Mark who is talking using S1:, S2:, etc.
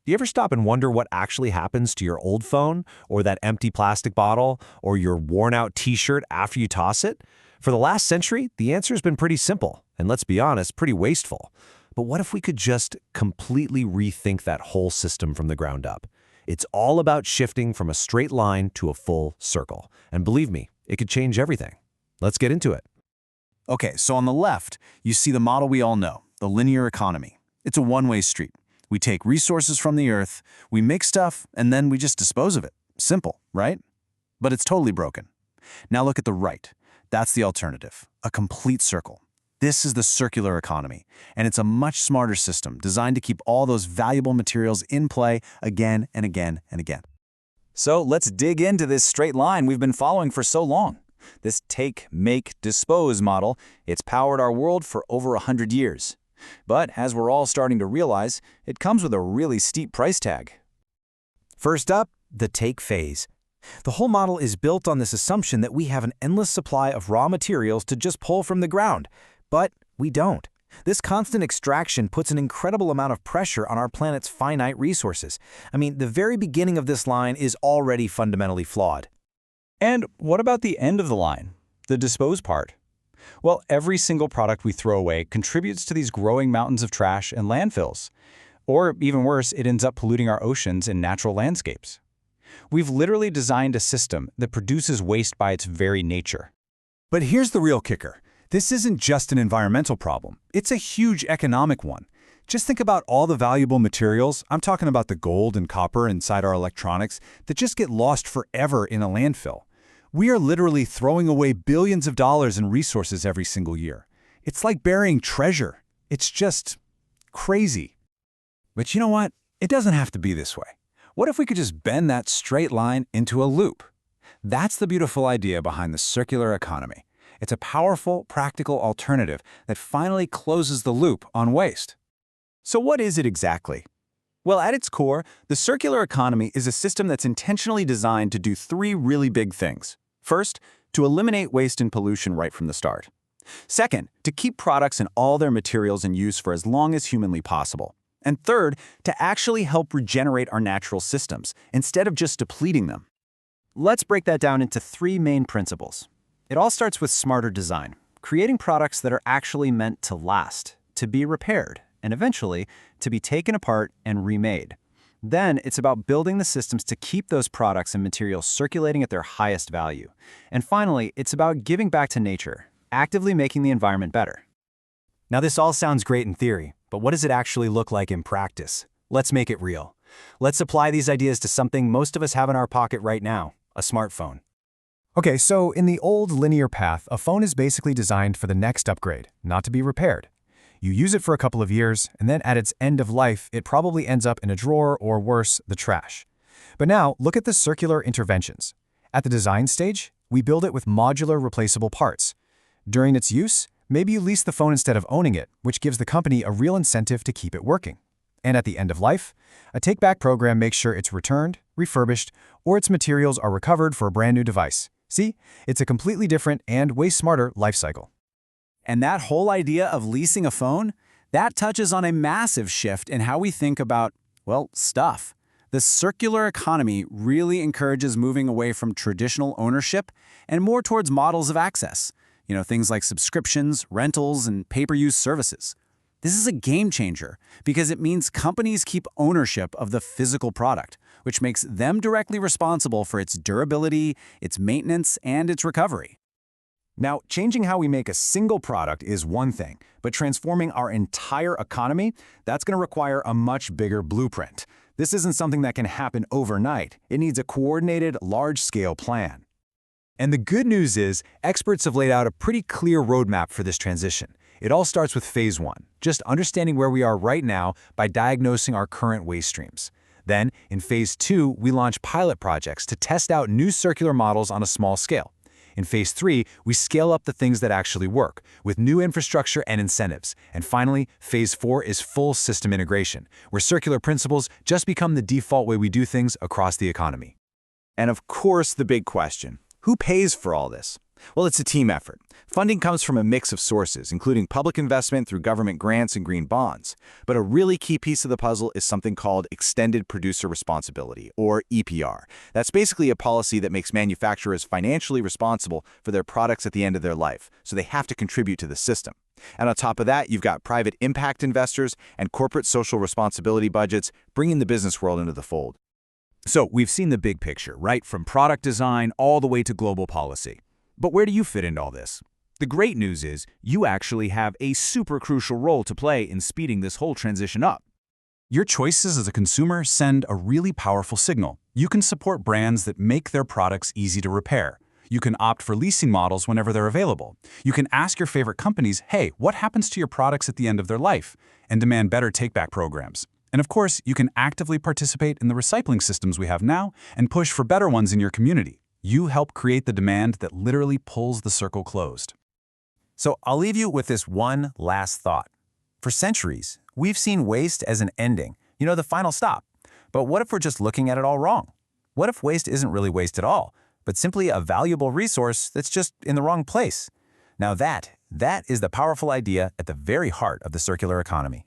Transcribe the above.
S1: Do you ever stop and wonder what actually happens to your old phone, or that empty plastic bottle, or your worn-out t-shirt after you toss it? For the last century, the answer has been pretty simple, and let's be honest, pretty wasteful. But what if we could just completely rethink that whole system from the ground up? It's all about shifting from a straight line to a full circle. And believe me, it could change everything. Let's get into it.
S2: Okay, so on the left, you see the model we all know, the linear economy. It's a one-way street. We take resources from the earth, we make stuff, and then we just dispose of it. Simple, right? But it's totally broken. Now look at the right. That's the alternative, a complete circle. This is the circular economy, and it's a much smarter system designed to keep all those valuable materials in play again and again and again.
S3: So let's dig into this straight line we've been following for so long. This take, make, dispose model, it's powered our world for over 100 years. But as we're all starting to realize, it comes with a really steep price tag.
S1: First up, the take phase. The whole model is built on this assumption that we have an endless supply of raw materials to just pull from the ground. But we don't. This constant extraction puts an incredible amount of pressure on our planet's finite resources. I mean, the very beginning of this line is already fundamentally flawed.
S3: And what about the end of the line, the dispose part? Well, every single product we throw away contributes to these growing mountains of trash and landfills. Or even worse, it ends up polluting our oceans and natural landscapes. We've literally designed a system that produces waste by its very nature.
S2: But here's the real kicker. This isn't just an environmental problem. It's a huge economic one. Just think about all the valuable materials, I'm talking about the gold and copper inside our electronics, that just get lost forever in a landfill. We are literally throwing away billions of dollars in resources every single year. It's like burying treasure. It's just crazy. But you know what? It doesn't have to be this way. What if we could just bend that straight line into a loop? That's the beautiful idea behind the circular economy. It's a powerful, practical alternative that finally closes the loop on waste.
S4: So what is it exactly? Well, at its core, the circular economy is a system that's intentionally designed to do three really big things. First, to eliminate waste and pollution right from the start. Second, to keep products and all their materials in use for as long as humanly possible. And third, to actually help regenerate our natural systems, instead of just depleting them.
S5: Let's break that down into three main principles. It all starts with smarter design, creating products that are actually meant to last, to be repaired, and eventually, to be taken apart and remade. Then, it's about building the systems to keep those products and materials circulating at their highest value. And finally, it's about giving back to nature, actively making the environment better.
S1: Now, this all sounds great in theory, but what does it actually look like in practice? Let's make it real. Let's apply these ideas to something most of us have in our pocket right now, a smartphone. Okay, so in the old linear path, a phone is basically designed for the next upgrade, not to be repaired. You use it for a couple of years, and then at its end of life, it probably ends up in a drawer or worse, the trash. But now, look at the circular interventions. At the design stage, we build it with modular replaceable parts. During its use, maybe you lease the phone instead of owning it, which gives the company a real incentive to keep it working. And at the end of life, a take-back program makes sure it's returned, refurbished, or its materials are recovered for a brand new device. See, it's a completely different and way smarter life cycle.
S4: And that whole idea of leasing a phone, that touches on a massive shift in how we think about, well, stuff. The circular economy really encourages moving away from traditional ownership and more towards models of access. Things like subscriptions, rentals, and pay-per-use services. This is a game changer because it means companies keep ownership of the physical product, which makes them directly responsible for its durability, its maintenance, and its recovery.
S2: Now, changing how we make a single product is one thing, but transforming our entire economy, that's going to require a much bigger blueprint. This isn't something that can happen overnight. It needs a coordinated, large-scale plan. And the good news is, experts have laid out a pretty clear roadmap for this transition. It all starts with phase one, just understanding where we are right now by diagnosing our current waste streams. Then, in phase two, we launch pilot projects to test out new circular models on a small scale. In phase 3, we scale up the things that actually work, with new infrastructure and incentives. And finally, phase 4 is full system integration, where circular principles just become the default way we do things across the economy.
S4: And of course, the big question, who pays for all this?
S2: Well, it's a team effort. Funding comes from a mix of sources, including public investment through government grants and green bonds. But a really key piece of the puzzle is something called Extended Producer Responsibility, or EPR. That's basically a policy that makes manufacturers financially responsible for their products at the end of their life, so they have to contribute to the system. And on top of that, you've got private impact investors and corporate social responsibility budgets bringing the business world into the fold.
S6: So we've seen the big picture, right? From product design all the way to global policy. But where do you fit into all this? The great news is you actually have a super crucial role to play in speeding this whole transition up.
S3: Your choices as a consumer send a really powerful signal. You can support brands that make their products easy to repair. You can opt for leasing models whenever they're available. You can ask your favorite companies, hey, what happens to your products at the end of their life? And demand better take-back programs. And of course, you can actively participate in the recycling systems we have now and push for better ones in your community. You help create the demand that literally pulls the circle closed.
S5: So I'll leave you with this one last thought. For centuries, we've seen waste as an ending, the final stop. But what if we're just looking at it all wrong? What if waste isn't really waste at all, but simply a valuable resource that's just in the wrong place? Now that is the powerful idea at the very heart of the circular economy.